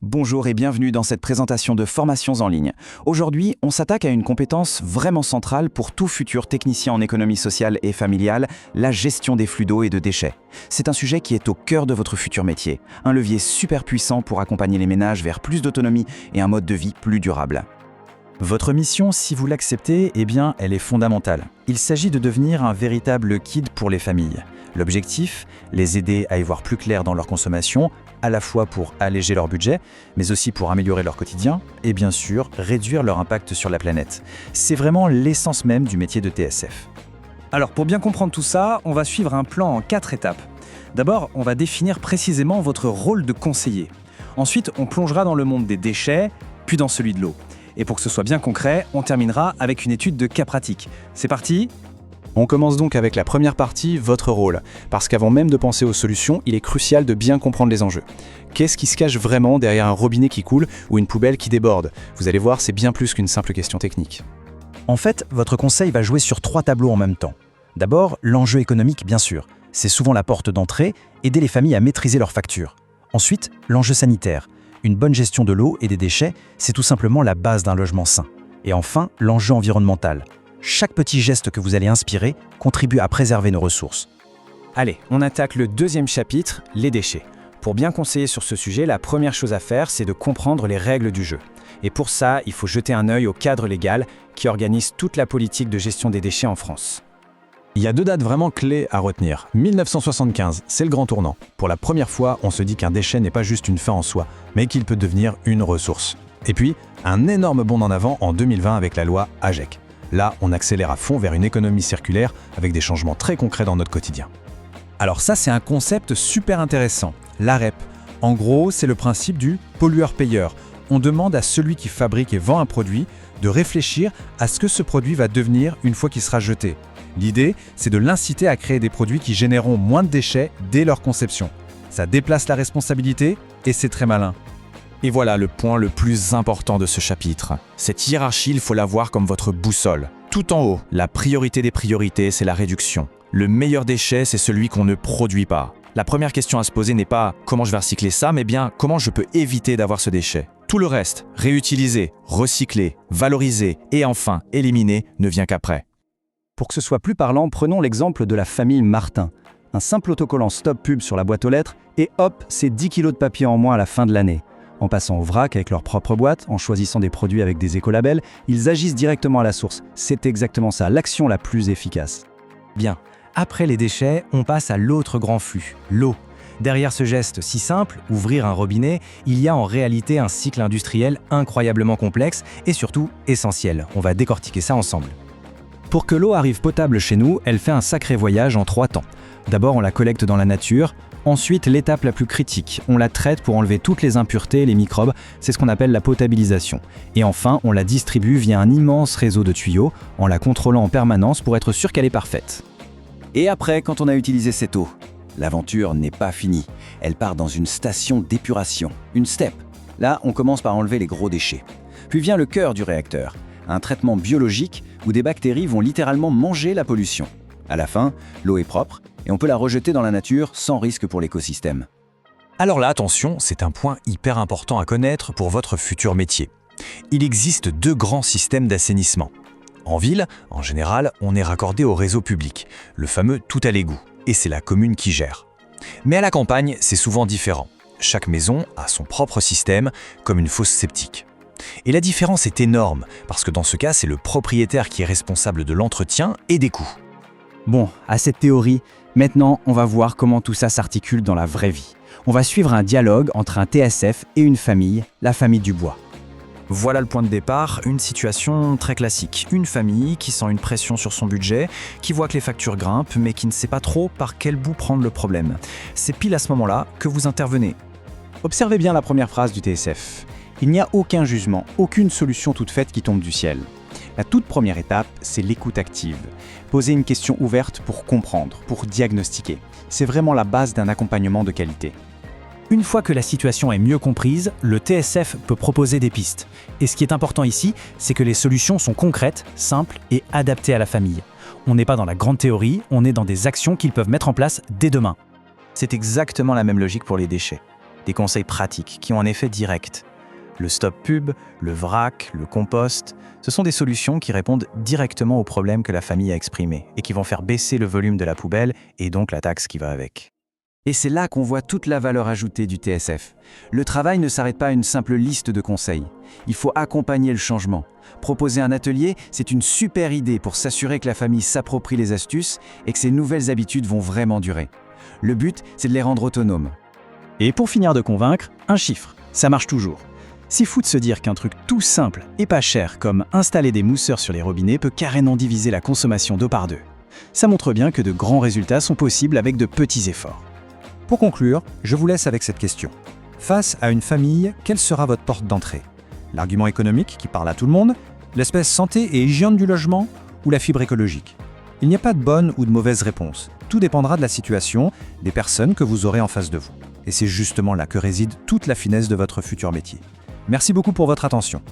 Bonjour et bienvenue dans cette présentation de formations en ligne. Aujourd'hui, on s'attaque à une compétence vraiment centrale pour tout futur technicien en économie sociale et familiale, la gestion des flux d'eau et de déchets. C'est un sujet qui est au cœur de votre futur métier, un levier super puissant pour accompagner les ménages vers plus d'autonomie et un mode de vie plus durable. Votre mission, si vous l'acceptez, elle est fondamentale. Il s'agit de devenir un véritable guide pour les familles. L'objectif, les aider à y voir plus clair dans leur consommation, à la fois pour alléger leur budget, mais aussi pour améliorer leur quotidien et bien sûr réduire leur impact sur la planète. C'est vraiment l'essence même du métier de TSF. Alors pour bien comprendre tout ça, on va suivre un plan en 4 étapes. D'abord, on va définir précisément votre rôle de conseiller. Ensuite, on plongera dans le monde des déchets, puis dans celui de l'eau. Et pour que ce soit bien concret, on terminera avec une étude de cas pratique. C'est parti ? On commence donc avec la première partie, votre rôle. Parce qu'avant même de penser aux solutions, il est crucial de bien comprendre les enjeux. Qu'est-ce qui se cache vraiment derrière un robinet qui coule ou une poubelle qui déborde ? Vous allez voir, c'est bien plus qu'une simple question technique. En fait, votre conseil va jouer sur 3 tableaux en même temps. D'abord, l'enjeu économique, bien sûr. C'est souvent la porte d'entrée, aider les familles à maîtriser leurs factures. Ensuite, l'enjeu sanitaire. Une bonne gestion de l'eau et des déchets, c'est tout simplement la base d'un logement sain. Et enfin, l'enjeu environnemental. Chaque petit geste que vous allez inspirer contribue à préserver nos ressources. Allez, on attaque le deuxième chapitre, les déchets. Pour bien conseiller sur ce sujet, la première chose à faire, c'est de comprendre les règles du jeu. Et pour ça, il faut jeter un œil au cadre légal qui organise toute la politique de gestion des déchets en France. Il y a 2 dates vraiment clés à retenir. 1975, c'est le grand tournant. Pour la première fois, on se dit qu'un déchet n'est pas juste une fin en soi, mais qu'il peut devenir une ressource. Et puis, un énorme bond en avant en 2020 avec la loi AGEC. Là, on accélère à fond vers une économie circulaire avec des changements très concrets dans notre quotidien. Alors ça, c'est un concept super intéressant, la REP. En gros, c'est le principe du pollueur-payeur. On demande à celui qui fabrique et vend un produit de réfléchir à ce que ce produit va devenir une fois qu'il sera jeté. L'idée, c'est de l'inciter à créer des produits qui généreront moins de déchets dès leur conception. Ça déplace la responsabilité et c'est très malin. Et voilà le point le plus important de ce chapitre. Cette hiérarchie, il faut la voir comme votre boussole. Tout en haut, la priorité des priorités, c'est la réduction. Le meilleur déchet, c'est celui qu'on ne produit pas. La première question à se poser n'est pas « comment je vais recycler ça ?», mais bien « comment je peux éviter d'avoir ce déchet ?» Tout le reste, réutiliser, recycler, valoriser et enfin éliminer, ne vient qu'après. Pour que ce soit plus parlant, prenons l'exemple de la famille Martin. Un simple autocollant Stop Pub sur la boîte aux lettres et hop, c'est 10 kilos de papier en moins à la fin de l'année. En passant au vrac avec leur propre boîte, en choisissant des produits avec des écolabels, ils agissent directement à la source. C'est exactement ça, l'action la plus efficace. Bien, après les déchets, on passe à l'autre grand flux, l'eau. Derrière ce geste si simple, ouvrir un robinet, il y a en réalité un cycle industriel incroyablement complexe et surtout essentiel. On va décortiquer ça ensemble. Pour que l'eau arrive potable chez nous, elle fait un sacré voyage en 3 temps. D'abord, on la collecte dans la nature. Ensuite, l'étape la plus critique, on la traite pour enlever toutes les impuretés et les microbes, c'est ce qu'on appelle la potabilisation. Et enfin, on la distribue via un immense réseau de tuyaux, en la contrôlant en permanence pour être sûr qu'elle est parfaite. Et après, quand on a utilisé cette eau, l'aventure n'est pas finie. Elle part dans une station d'épuration, une STEP. Là, on commence par enlever les gros déchets. Puis vient le cœur du réacteur, un traitement biologique où des bactéries vont littéralement manger la pollution. À la fin, l'eau est propre et on peut la rejeter dans la nature sans risque pour l'écosystème. Alors là, attention, c'est un point hyper important à connaître pour votre futur métier. Il existe 2 grands systèmes d'assainissement. En ville, en général, on est raccordé au réseau public, le fameux tout à l'égout, et c'est la commune qui gère. Mais à la campagne, c'est souvent différent. Chaque maison a son propre système, comme une fosse septique. Et la différence est énorme, parce que dans ce cas, c'est le propriétaire qui est responsable de l'entretien et des coûts. Bon, à cette théorie, maintenant on va voir comment tout ça s'articule dans la vraie vie. On va suivre un dialogue entre un TSF et une famille, la famille Dubois. Voilà le point de départ, une situation très classique. Une famille qui sent une pression sur son budget, qui voit que les factures grimpent, mais qui ne sait pas trop par quel bout prendre le problème. C'est pile à ce moment-là que vous intervenez. Observez bien la première phrase du TSF. Il n'y a aucun jugement, aucune solution toute faite qui tombe du ciel. La toute première étape, c'est l'écoute active. Poser une question ouverte pour comprendre, pour diagnostiquer. C'est vraiment la base d'un accompagnement de qualité. Une fois que la situation est mieux comprise, le TSF peut proposer des pistes. Et ce qui est important ici, c'est que les solutions sont concrètes, simples et adaptées à la famille. On n'est pas dans la grande théorie, on est dans des actions qu'ils peuvent mettre en place dès demain. C'est exactement la même logique pour les déchets. Des conseils pratiques qui ont un effet direct. Le stop pub, le vrac, le compost, ce sont des solutions qui répondent directement aux problèmes que la famille a exprimés et qui vont faire baisser le volume de la poubelle et donc la taxe qui va avec. Et c'est là qu'on voit toute la valeur ajoutée du TSF. Le travail ne s'arrête pas à une simple liste de conseils. Il faut accompagner le changement. Proposer un atelier, c'est une super idée pour s'assurer que la famille s'approprie les astuces et que ces nouvelles habitudes vont vraiment durer. Le but, c'est de les rendre autonomes. Et pour finir de convaincre, un chiffre, ça marche toujours. C'est fou de se dire qu'un truc tout simple et pas cher comme installer des mousseurs sur les robinets peut carrément diviser la consommation d'eau par deux. Ça montre bien que de grands résultats sont possibles avec de petits efforts. Pour conclure, je vous laisse avec cette question. Face à une famille, quelle sera votre porte d'entrée? L'argument économique qui parle à tout le monde, l'aspect santé et hygiène du logement ou la fibre écologique? Il n'y a pas de bonne ou de mauvaise réponse. Tout dépendra de la situation, des personnes que vous aurez en face de vous. Et c'est justement là que réside toute la finesse de votre futur métier. Merci beaucoup pour votre attention.